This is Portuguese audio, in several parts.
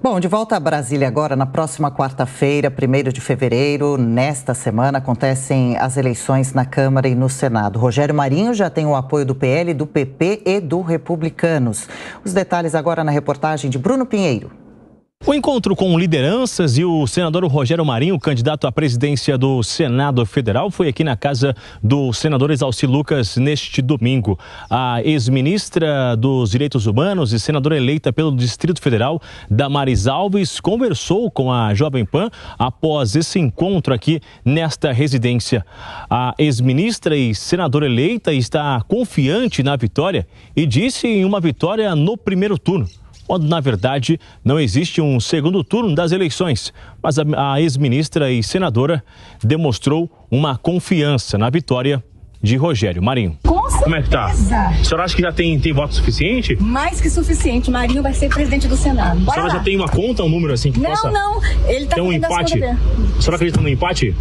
Bom, de volta a Brasília agora, na próxima quarta-feira, 1º de fevereiro, nesta semana, acontecem as eleições na Câmara e no Senado. Rogério Marinho já tem o apoio do PL, do PP e do Republicanos. Os detalhes agora na reportagem de Bruno Pinheiro. O encontro com lideranças e o senador Rogério Marinho, candidato à presidência do Senado Federal, foi aqui na casa do senador Exalci Lucas neste domingo. A ex-ministra dos Direitos Humanos e senadora eleita pelo Distrito Federal, Damares Alves, conversou com a Jovem Pan após esse encontro aqui nesta residência. A ex-ministra e senadora eleita está confiante na vitória e disse em uma vitória no primeiro turno, quando, na verdade, não existe um segundo turno das eleições. Mas a ex-ministra e senadora demonstrou uma confiança na vitória de Rogério Marinho. Com certeza. Como é que tá? A senhora acha que já tem voto suficiente? Mais que suficiente. Marinho vai ser presidente do Senado. Bora a senhora lá. já tem uma conta, um número assim que possa... Não. Ele tá tem um empate? A senhora acredita no empate?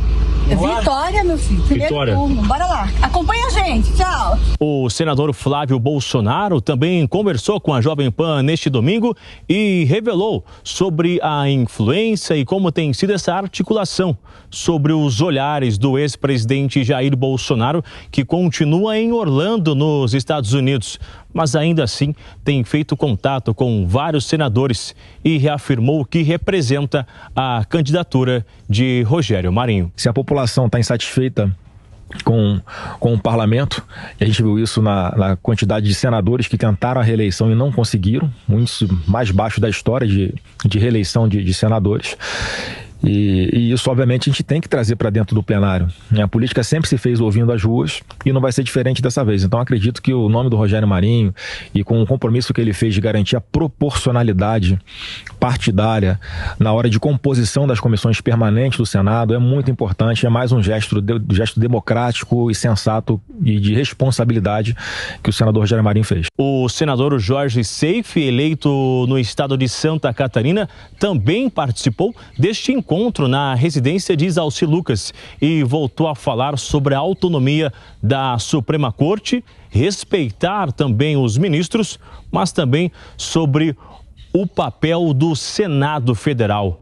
Vitória, meu filho. Primeiro turno. Bora lá. Acompanha a gente. Tchau. O senador Flávio Bolsonaro também conversou com a Jovem Pan neste domingo e revelou sobre a influência e como tem sido essa articulação sobre os olhares do ex-presidente Jair Bolsonaro, que continua em Orlando, nos Estados Unidos, mas ainda assim tem feito contato com vários senadores e reafirmou que representa a candidatura de Rogério Marinho. Se a população está insatisfeita com o parlamento, e a gente viu isso na quantidade de senadores que tentaram a reeleição e não conseguiram, muitos mais baixo da história de reeleição de senadores. E isso, obviamente, a gente tem que trazer para dentro do plenário. A política sempre se fez ouvindo as ruas e não vai ser diferente dessa vez. Então, acredito que o nome do Rogério Marinho e com o compromisso que ele fez de garantir a proporcionalidade partidária na hora de composição das comissões permanentes do Senado é muito importante. É mais um gesto democrático e sensato e de responsabilidade que o senador Rogério Marinho fez. O senador Jorge Seife, eleito no estado de Santa Catarina, também participou deste encontro na residência de Exalci Lucas e voltou a falar sobre a autonomia da Suprema Corte, respeitar também os ministros, mas também sobre o papel do Senado Federal.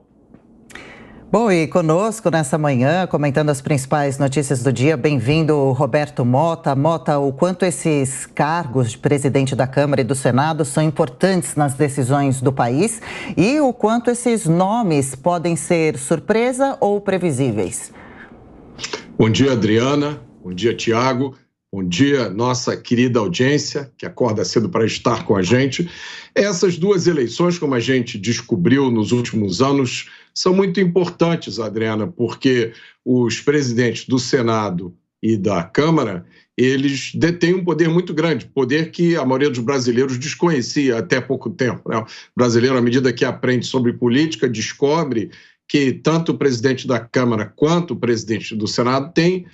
Bom, e conosco nessa manhã, comentando as principais notícias do dia, bem-vindo Roberto Mota. Mota, o quanto esses cargos de presidente da Câmara e do Senado são importantes nas decisões do país e o quanto esses nomes podem ser surpresa ou previsíveis? Bom dia, Adriana. Bom dia, Tiago. Bom dia, nossa querida audiência, que acorda cedo para estar com a gente. Essas duas eleições, como a gente descobriu nos últimos anos, são muito importantes, Adriana, porque os presidentes do Senado e da Câmara, eles detêm um poder muito grande, poder que a maioria dos brasileiros desconhecia até pouco tempo, né? O brasileiro, à medida que aprende sobre política, descobre que tanto o presidente da Câmara quanto o presidente do Senado têm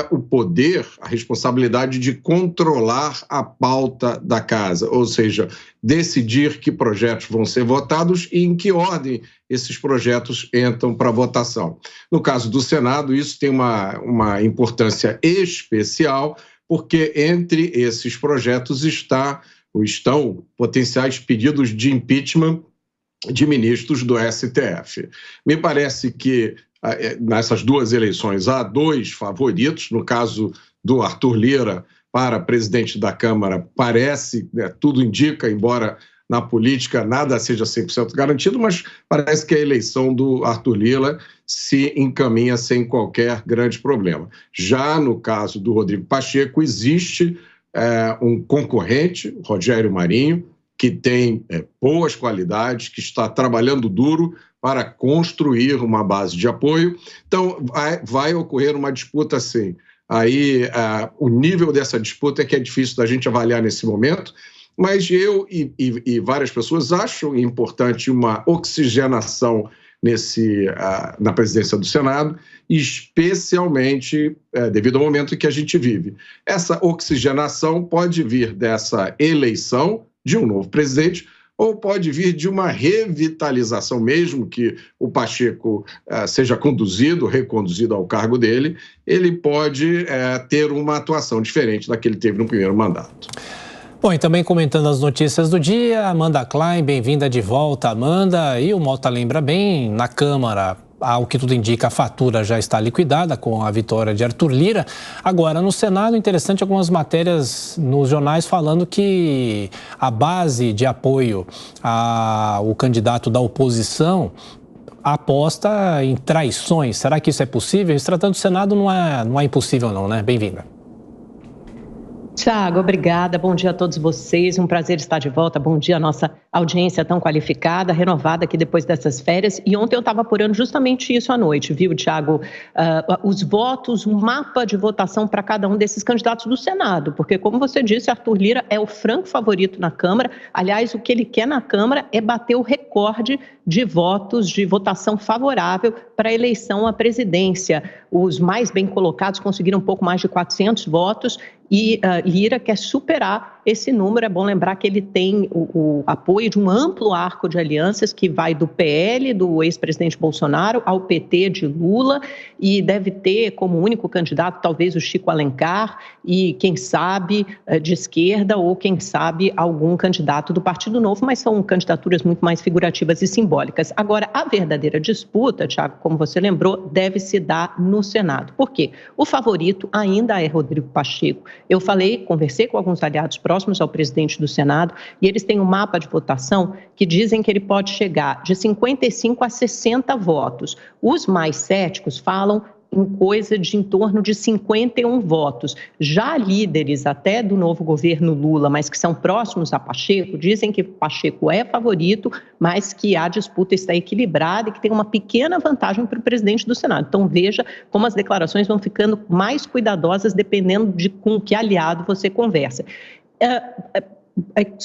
o poder, a responsabilidade de controlar a pauta da casa, ou seja, decidir que projetos vão ser votados e em que ordem esses projetos entram para votação. No caso do Senado, isso tem uma importância especial, porque entre esses projetos estão potenciais pedidos de impeachment de ministros do STF. Me parece que nessas duas eleições há dois favoritos, no caso do Arthur Lira para presidente da Câmara, parece, tudo indica, embora na política nada seja 100% garantido, mas parece que a eleição do Arthur Lira se encaminha sem qualquer grande problema. Já no caso do Rodrigo Pacheco, existe um concorrente, Rogério Marinho, que tem boas qualidades, que está trabalhando duro para construir uma base de apoio. Então, vai ocorrer uma disputa assim. Aí, o nível dessa disputa é que é difícil da gente avaliar nesse momento, mas eu e várias pessoas acham importante uma oxigenação na presidência do Senado, especialmente devido ao momento em que a gente vive. Essa oxigenação pode vir dessa eleição de um novo presidente, ou pode vir de uma revitalização, mesmo que o Pacheco seja reconduzido ao cargo dele, ele pode ter uma atuação diferente da que ele teve no primeiro mandato. Bom, e também comentando as notícias do dia, Amanda Klein, bem-vinda de volta, Amanda. E o Mota lembra bem, na Câmara, ao que tudo indica, a fatura já está liquidada com a vitória de Arthur Lira. Agora, no Senado, interessante algumas matérias nos jornais falando que a base de apoio ao candidato da oposição aposta em traições. Será que isso é possível? Se tratando do Senado, não é impossível não, né? Bem-vinda. Tiago, obrigada. Bom dia a todos vocês. Um prazer estar de volta. Bom dia à nossa audiência tão qualificada, renovada aqui depois dessas férias. E ontem eu estava apurando justamente isso à noite, viu, Tiago? Os votos, um mapa de votação para cada um desses candidatos do Senado. Porque, como você disse, Arthur Lira é o franco favorito na Câmara. Aliás, o que ele quer na Câmara é bater o recorde de votos, de votação favorável para a eleição à presidência. Os mais bem colocados conseguiram um pouco mais de 400 votos e Lira quer superar esse número. É bom lembrar que ele tem o apoio de um amplo arco de alianças que vai do PL, do ex-presidente Bolsonaro, ao PT de Lula, e deve ter como único candidato talvez o Chico Alencar e, quem sabe, de esquerda ou, quem sabe, algum candidato do Partido Novo, mas são candidaturas muito mais figurativas e simbólicas. Agora, a verdadeira disputa, Tiago, como você lembrou, deve se dar no Senado. Por quê? O favorito ainda é Rodrigo Pacheco. Eu conversei com alguns aliados próximos ao presidente do Senado e eles têm um mapa de votação que dizem que ele pode chegar de 55 a 60 votos. Os mais céticos falam em coisa de em torno de 51 votos. Já líderes até do novo governo Lula, mas que são próximos a Pacheco, dizem que Pacheco é favorito, mas que a disputa está equilibrada e que tem uma pequena vantagem para o presidente do Senado. Então veja como as declarações vão ficando mais cuidadosas dependendo de com que aliado você conversa.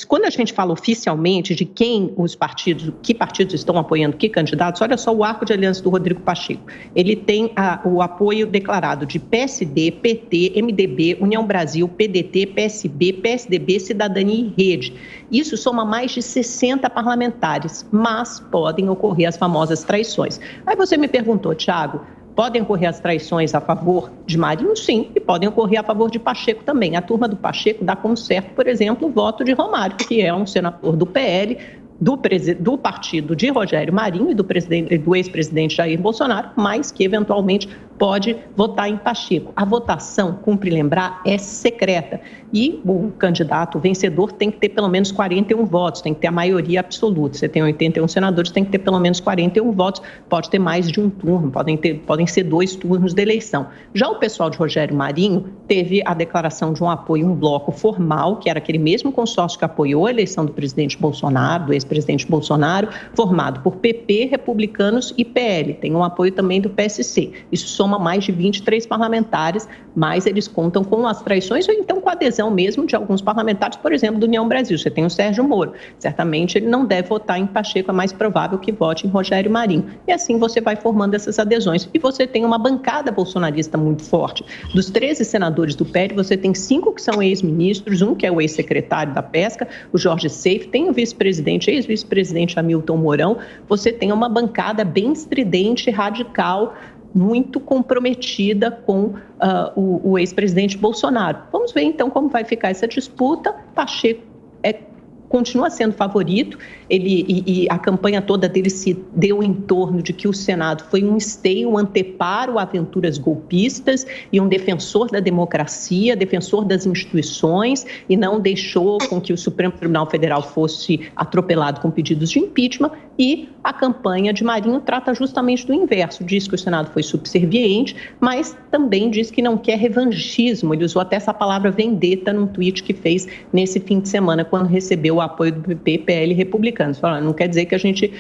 Quando a gente fala oficialmente de quem os partidos, que partidos estão apoiando que candidatos, olha só o arco de aliança do Rodrigo Pacheco. Ele tem o apoio declarado de PSD, PT, MDB, União Brasil, PDT, PSB, PSDB, Cidadania e Rede. Isso soma mais de 60 parlamentares, mas podem ocorrer as famosas traições. Aí você me perguntou, Tiago, podem ocorrer as traições a favor de Marinho? Sim, e podem ocorrer a favor de Pacheco também. A turma do Pacheco dá como certo, por exemplo, o voto de Romário, que é um senador do PL, do partido de Rogério Marinho e do ex-presidente Jair Bolsonaro, mas que eventualmente pode votar em Pacheco. A votação, cumpre lembrar, é secreta e o candidato vencedor tem que ter pelo menos 41 votos, tem que ter a maioria absoluta. Você tem 81 senadores, tem que ter pelo menos 41 votos, pode ter mais de um turno, podem ser 2 turnos de eleição. Já o pessoal de Rogério Marinho teve a declaração de um apoio, um bloco formal, que era aquele mesmo consórcio que apoiou a eleição do presidente Bolsonaro, do ex-presidente Bolsonaro, formado por PP, republicanos e PL. Tem um apoio também do PSC. Isso soma mais de 23 parlamentares, mas eles contam com as traições ou então com a adesão mesmo de alguns parlamentares, por exemplo, do União Brasil. Você tem o Sérgio Moro. Certamente ele não deve votar em Pacheco, é mais provável que vote em Rogério Marinho. E assim você vai formando essas adesões. E você tem uma bancada bolsonarista muito forte. Dos 13 senadores do PL, você tem 5 que são ex-ministros, um que é o ex-secretário da Pesca, o Jorge Seife, tem o vice-presidente, ex-vice-presidente Hamilton Mourão. Você tem uma bancada bem estridente, radical, muito comprometida com o ex-presidente Bolsonaro. Vamos ver então como vai ficar essa disputa. Pacheco continua sendo favorito, e a campanha toda dele se deu em torno de que o Senado foi um esteio, um anteparo a aventuras golpistas e um defensor da democracia, defensor das instituições, e não deixou com que o Supremo Tribunal Federal fosse atropelado com pedidos de impeachment. E a campanha de Marinho trata justamente do inverso, diz que o Senado foi subserviente, mas também diz que não quer revanchismo. Ele usou até essa palavra vendetta num tweet que fez nesse fim de semana, quando recebeu o apoio do PP, PL e republicanos. Falando, não quer dizer que a gente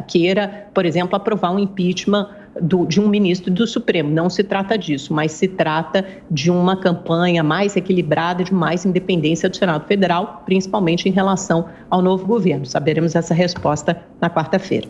queira, por exemplo, aprovar um impeachment de um ministro do Supremo. Não se trata disso, mas se trata de uma campanha mais equilibrada, de mais independência do Senado Federal, principalmente em relação ao novo governo. Saberemos essa resposta na quarta-feira.